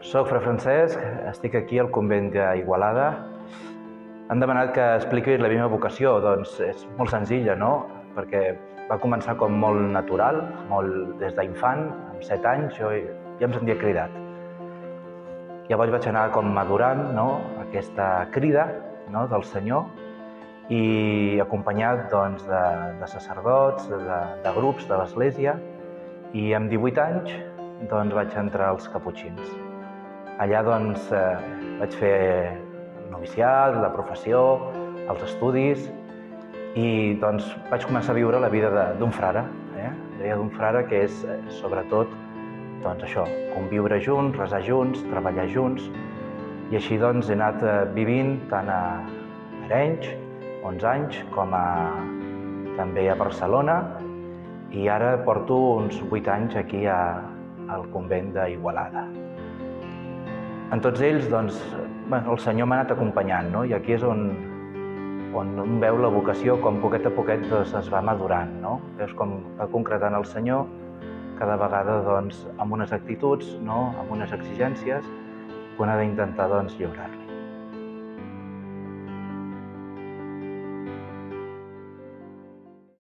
Soc Fra Francesc, estic aquí al convent d'Igualada. Han demanat que expliqui la meva vocació, doncs és molt senzilla, no? Perquè va començar com molt natural, molt des d'infant, amb 7 anys, jo ja em sentia cridat. Llavors vaig anar com madurant, no?, aquesta crida, no?, del Senyor, i acompanyat doncs, de sacerdots, de grups de l'Església, i amb 18 anys doncs, vaig entrar als caputxins. Allà doncs, vaig fer el noviciat, la professió, els estudis, i doncs, vaig començar a viure la vida d'un frare. La vida d'un frare que és, sobretot, doncs això, conviure junts, resar junts, treballar junts, i així doncs he anat vivint tant a Arenys, 11 anys, com també a Barcelona, i ara porto uns 8 anys aquí al convent d'Igualada. En tots ells, doncs, el Senyor m'ha anat acompanyant, no? I aquí és on un veu la vocació, com poquet a poquet doncs, es va madurant, no? Veus com va concretant el Senyor cada vegada doncs, amb unes actituds, no? Amb unes exigències, que un ha d'intentar doncs, lliurar-li.